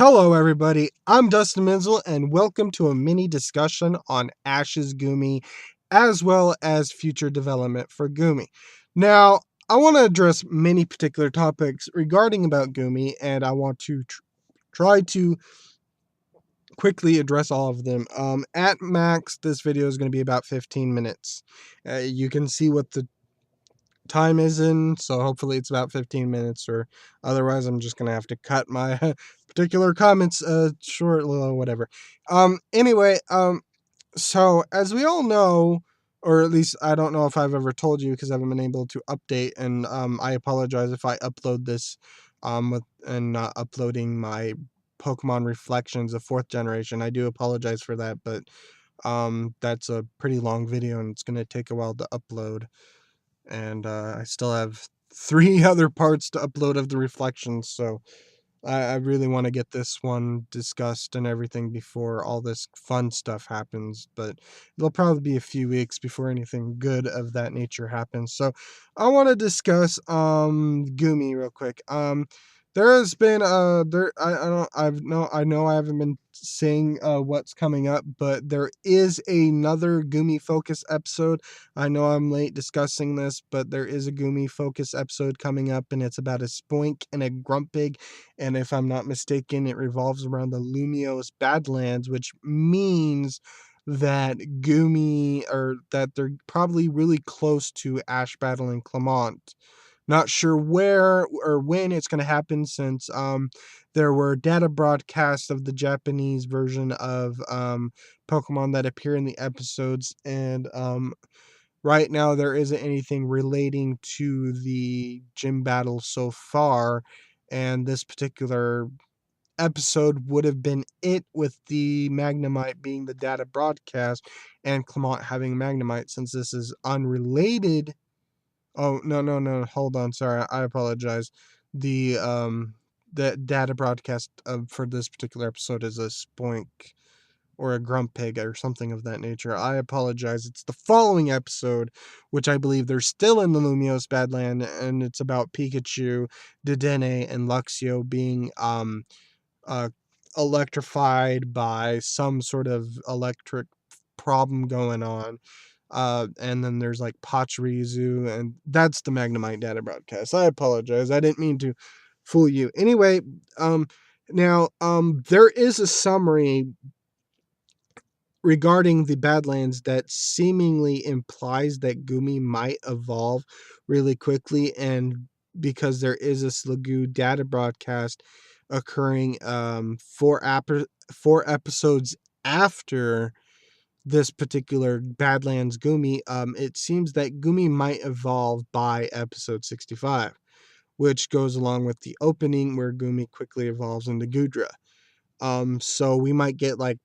Hello, everybody. I'm Dustin Benzel, and welcome to a mini discussion on Ash's Goomy, as well as future development for Goomy. Now, I want to address many particular topics regarding about Goomy, and I want to try to quickly address all of them. At max, this video is going to be about 15 minutes. You can see what the time is in, so hopefully it's about 15 minutes, or otherwise I'm just gonna have to cut my particular comments short, or whatever. So as we all know, or at least I don't know if I've ever told you because I haven't been able to update, and I apologize if I upload this with and not uploading my Pokemon Reflections of 4th generation. I do apologize for that, but that's a pretty long video and it's gonna take a while to upload, and I still have 3 other parts to upload of the reflections, so I really want to get this one discussed and everything before all this fun stuff happens, but it'll probably be a few weeks before anything good of that nature happens. So I want to discuss Goomy real quick. There has been there I don't I know I haven't been saying what's coming up, but there is another Goomy focus episode. I know I'm late discussing this, but there is a Goomy focus episode coming up, and it's about a Spoink and a Grumpig, and if I'm not mistaken, it revolves around the Lumiose Badlands, which means that Goomy, or that they're probably really close to Ash battling Clement. Not sure where or when it's going to happen, since there were data broadcasts of the Japanese version of Pokemon that appear in the episodes, and right now there isn't anything relating to the gym battle so far, and this particular episode would have been it, with the Magnemite being the data broadcast and Clement having Magnemite, since this is unrelated. Oh, no, no, no, hold on, sorry, I apologize. The data broadcast for this particular episode is a Spoink or a Grumpig or something of that nature. I apologize. It's the following episode, which I believe they're still in the Lumiose Badland, and it's about Pikachu, Dedenne, and Luxio being uh electrified by some sort of electric problem going on. And then there's like Pachirisu, and that's the Magnemite data broadcast. I apologize. I didn't mean to fool you. Anyway, there is a summary regarding the Badlands that seemingly implies that Goomy might evolve really quickly, and because there is a Sliggoo data broadcast occurring 4 episodes after this particular Badlands Goomy, it seems that Goomy might evolve by episode 65, which goes along with the opening where Goomy quickly evolves into Goodra. So we might get like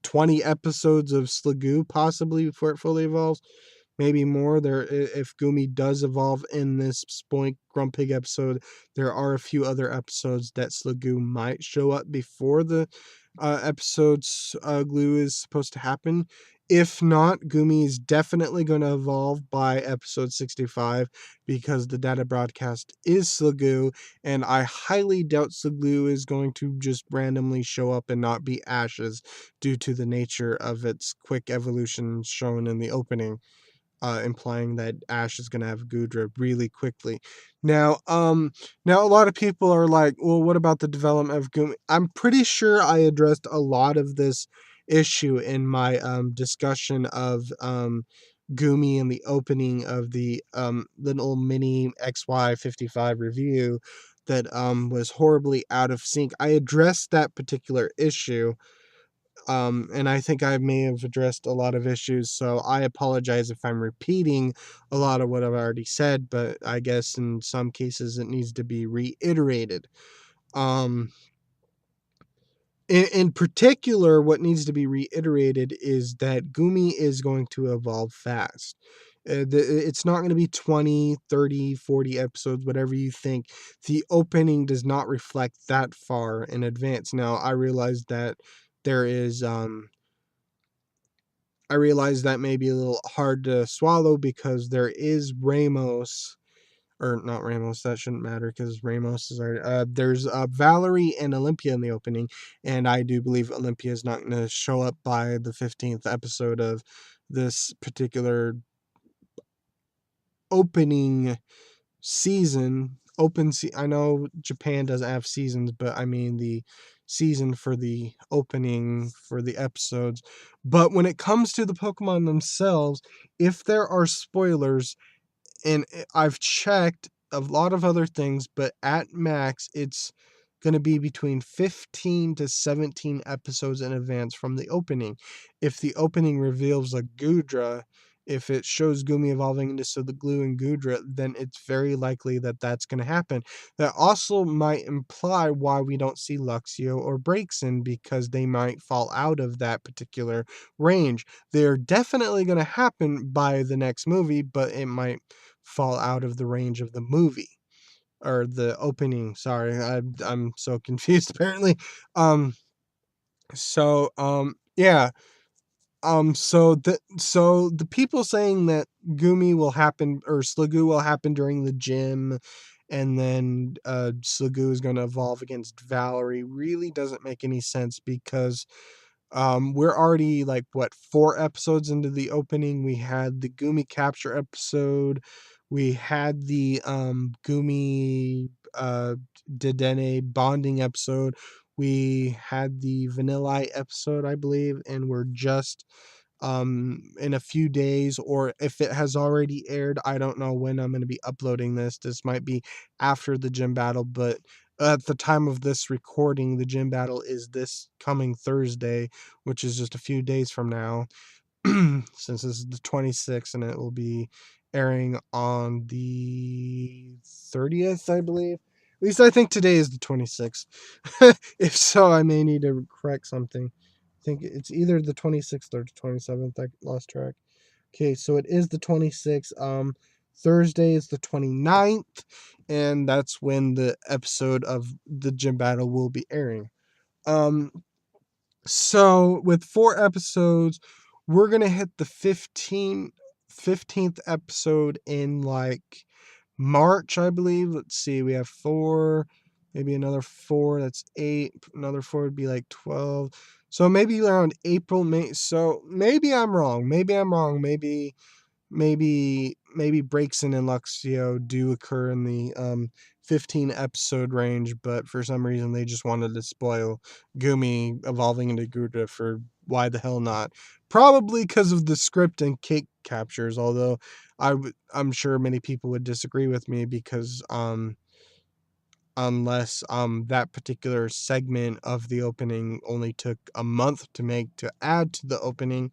20 episodes of Sliggoo possibly before it fully evolves, maybe more. There, if Goomy does evolve in this Spoink Grumpig episode, there are a few other episodes that Sliggoo might show up before the episode's glue is supposed to happen. If not, Goomy is definitely going to evolve by episode 65, because the data broadcast is Sliggoo, and I highly doubt Sliggoo is going to just randomly show up and not be Ashes, due to the nature of its quick evolution shown in the opening, implying that Ash is going to have Goodra really quickly. Now a lot of people are like, well, what about the development of Goomy? I'm pretty sure I addressed a lot of this issue in my discussion of Goomy in the opening of the little mini XY55 review that was horribly out of sync. I addressed that particular issue, and I think I may have addressed a lot of issues, so I apologize if I'm repeating a lot of what I've already said, but I guess in some cases it needs to be reiterated. Um, in particular, what needs to be reiterated is that Goomy is going to evolve fast. It's not going to be 20, 30, 40 episodes, whatever you think. The opening does not reflect that far in advance. Now, there is I realize that may be a little hard to swallow, because there is Ramos, or not Ramos, that shouldn't matter because Ramos is already, there's Valerie and Olympia in the opening, and I do believe Olympia is not going to show up by the 15th episode of this particular opening season. I know Japan doesn't have seasons, but I mean the season for the opening for the episodes. But when it comes to the Pokemon themselves, if there are spoilers, and I've checked a lot of other things, but at max, it's going to be between 15 to 17 episodes in advance from the opening. If the opening reveals a Gudra, if it shows Goomy evolving into Silglue and Gudra, then it's very likely that that's going to happen. That also might imply why we don't see Luxio or Braixen, because they might fall out of that particular range. They're definitely going to happen by the next movie, but it might fall out of the range of the movie or the opening. Sorry, I'm so confused apparently. Um yeah. So the people saying that Goomy will happen, or Sliggoo will happen during the gym, and then Sliggoo is going to evolve against Valerie, really doesn't make any sense, because we're already like what, 4 episodes into the opening. We had the Goomy capture episode. We had the Goomy Dedenne bonding episode. We had the Vanilla episode, I believe, and we're just in a few days, or if it has already aired, I don't know when I'm going to be uploading this. This might be after the gym battle, but at the time of this recording, the gym battle is this coming Thursday, which is just a few days from now. Since this is the 26th, and it will be airing on the 30th, I believe. At least I think today is the 26th. If so, I may need to correct something. I think it's either the 26th or the 27th. I lost track. Okay, so it is the 26th. Thursday is the 29th, and that's when the episode of the gym battle will be airing. Um, so with 4 episodes, we're gonna hit the 15th episode in like March, I believe. Let's see, we have 4, maybe another 4, that's 8, another 4 would be like 12. So maybe around April, May. So maybe I'm wrong. Maybe Braixen and Luxio do occur in the 15 episode range, but for some reason they just wanted to spoil Goomy evolving into Gudra, for why the hell not? Probably because of the script and cake captures, although I'm sure many people would disagree with me, because unless that particular segment of the opening only took a month to make to add to the opening,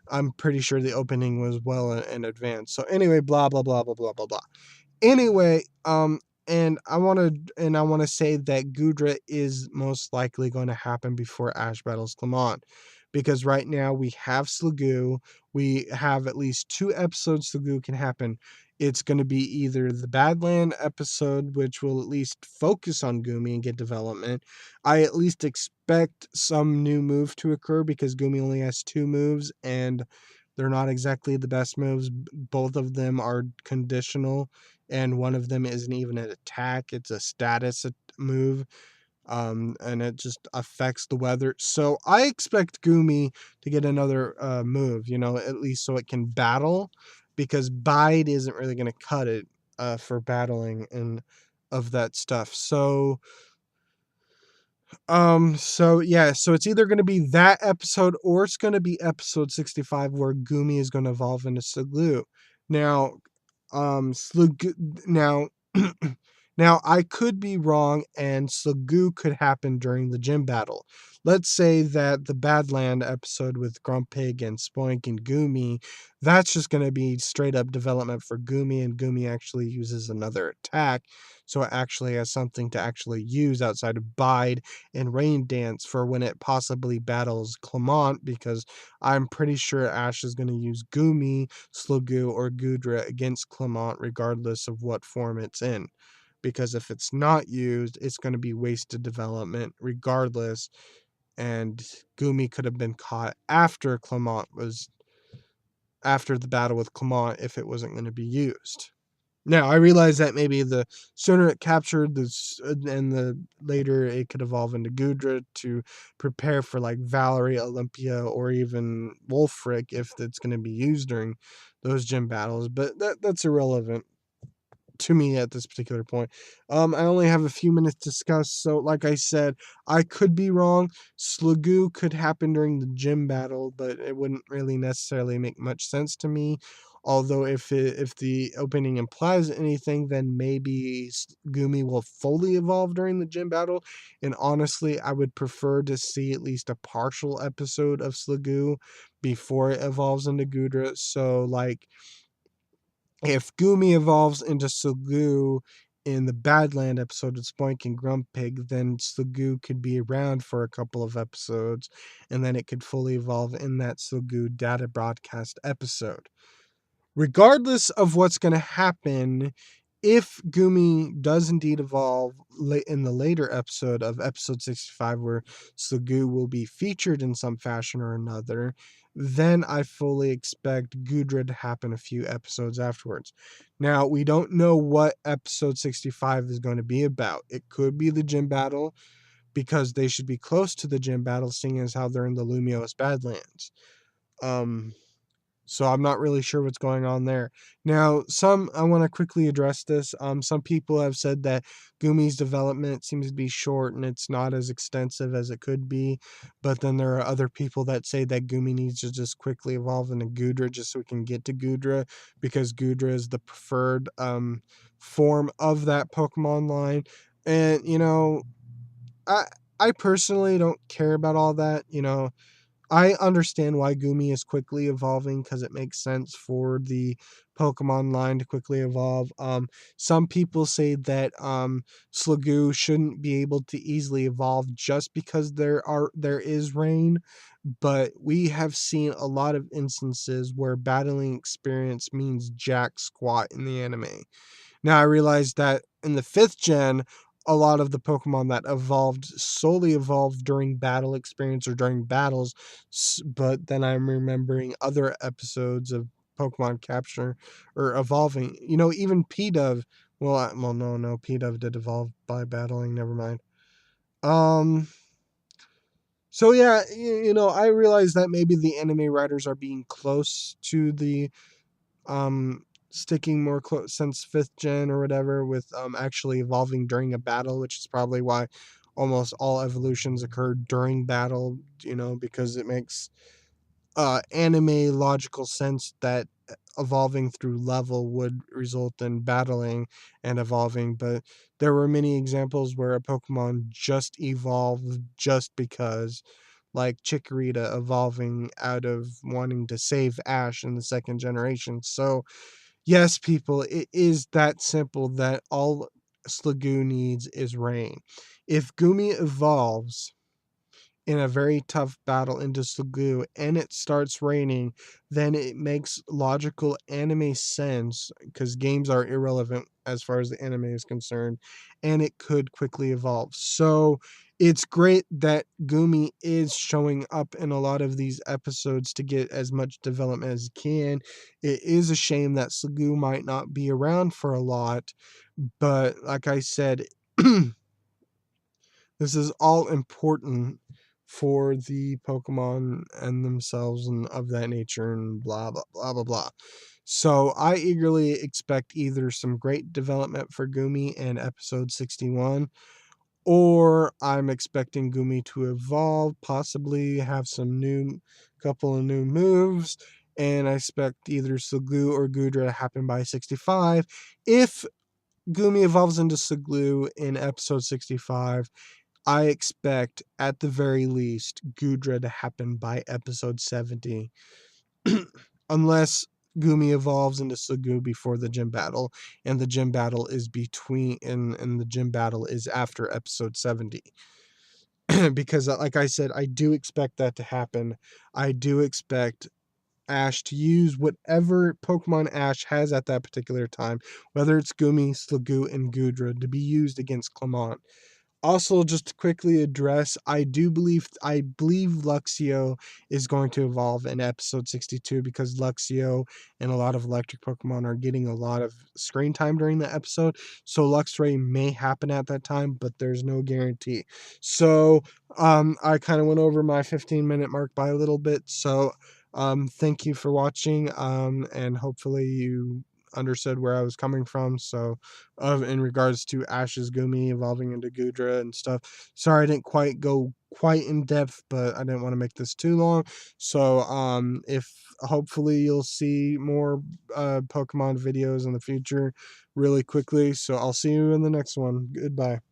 I'm pretty sure the opening was well in advance. So anyway, blah blah blah blah blah blah blah. Anyway, and I want to say that Gudra is most likely going to happen before Ash battles Clement, because right now we have Sliggoo. We have at least 2 episodes Sliggoo can happen. It's going to be either the Badland episode, which will at least focus on Goomy and get development. I at least expect some new move to occur, because Goomy only has 2 moves, and they're not exactly the best moves. Both of them are conditional, and one of them isn't even an attack, it's a status move. And it just affects the weather. So I expect Goomy to get another move, at least so it can battle, because Bide isn't really going to cut it for battling and of that stuff. So yeah, so it's either going to be that episode, or it's going to be episode 65, where Goomy is going to evolve into Sliggoo. Now, Sliggoo, now, now I could be wrong, and Sliggoo could happen during the gym battle. Let's say that the Badland episode with Grumpig and Spoink and Goomy, that's just going to be straight up development for Goomy, and Goomy actually uses another attack, so it actually has something to actually use outside of Bide and Rain Dance for when it possibly battles Clement, because I'm pretty sure Ash is going to use Goomy, Sliggoo, or Gudra against Clement, regardless of what form it's in. Because if it's not used, it's going to be wasted development regardless, and Goomy could have been caught after the battle with Clement if it wasn't going to be used. Now, I realize that maybe the sooner it captured this, and the later it could evolve into Gudra to prepare for like Valerie, Olympia, or even Wolfric if it's going to be used during those gym battles. But that's irrelevant to me at this particular point. I only have a few minutes to discuss, so like I said, I could be wrong. Slugoo could happen during the gym battle, but it wouldn't really necessarily make much sense to me. Although if the opening implies anything, then maybe Goomy will fully evolve during the gym battle. And honestly, I would prefer to see at least a partial episode of Slugoo before it evolves into Gudra. So like if Goomy evolves into Sugu in the Badland episode of Spoink and Grumpig, then Sugu could be around for a couple of episodes, and then it could fully evolve in that Sugu data broadcast episode. Regardless of what's going to happen, if Goomy does indeed evolve in the later episode of episode 65, where Sugu will be featured in some fashion or another, then I fully expect Gudra to happen a few episodes afterwards. Now, we don't know what episode 65 is going to be about. It could be the gym battle, because they should be close to the gym battle, seeing as how they're in the Lumiose Badlands. So I'm not really sure what's going on there. Now, I want to quickly address this. Some people have said that Goomy's development seems to be short and it's not as extensive as it could be. But then there are other people that say that Goomy needs to just quickly evolve into Gudra just so we can get to Gudra, because Gudra is the preferred form of that Pokemon line. And, I I personally don't care about all that. I understand why Goomy is quickly evolving, because it makes sense for the Pokemon line to quickly evolve. Some people say that Slugoo shouldn't be able to easily evolve just because there is rain, but we have seen a lot of instances where battling experience means jack squat in the anime. Now I realize that in the 5th gen, a lot of the Pokemon that solely evolved during battle experience or during battles, but then I'm remembering other episodes of Pokemon capture or evolving. Even Pidove. Well, no, Pidove did evolve by battling. Never mind. Um. So yeah, I realize that maybe the anime writers are being close to the sticking more close since 5th gen or whatever, with actually evolving during a battle, which is probably why almost all evolutions occurred during battle, because it makes anime logical sense that evolving through level would result in battling and evolving. But there were many examples where a Pokemon just evolved just because, like Chikorita evolving out of wanting to save Ash in the 2nd generation. So yes, people, it is that simple, that all Slugoo needs is rain. If Goomy evolves in a very tough battle into Slugoo and it starts raining, then it makes logical anime sense, because games are irrelevant as far as the anime is concerned, and it could quickly evolve. So it's great that Goomy is showing up in a lot of these episodes to get as much development as he can. It is a shame that Slugoo might not be around for a lot, but like I said, this is all important for the Pokemon and themselves and of that nature, and blah blah blah blah blah. So I eagerly expect either some great development for Goomy in episode 61, or I'm expecting Goomy to evolve, possibly have some couple of new moves, and I expect either Sugloo or Gudra to happen by 65. If Goomy evolves into Sugloo in episode 65, I expect at the very least Gudra to happen by episode 70. Unless Goomy evolves into Sugu before the gym battle, and the gym battle is and the gym battle is after episode 70. Because like I said, I do expect that to happen. I do expect Ash to use whatever Pokemon Ash has at that particular time, whether it's Goomy, Slugoo, and Gudra, to be used against Clement. Also, just to quickly address, I believe Luxio is going to evolve in episode 62 because Luxio and a lot of electric Pokemon are getting a lot of screen time during the episode. So Luxray may happen at that time, but there's no guarantee. So I kind of went over my 15-minute mark by a little bit. So thank you for watching. And hopefully you understood where I was coming from. So in regards to Ash's Goomy evolving into Gudra and stuff. Sorry I didn't quite go quite in depth, but I didn't want to make this too long. So if hopefully you'll see more Pokemon videos in the future really quickly. So I'll see you in the next one. Goodbye.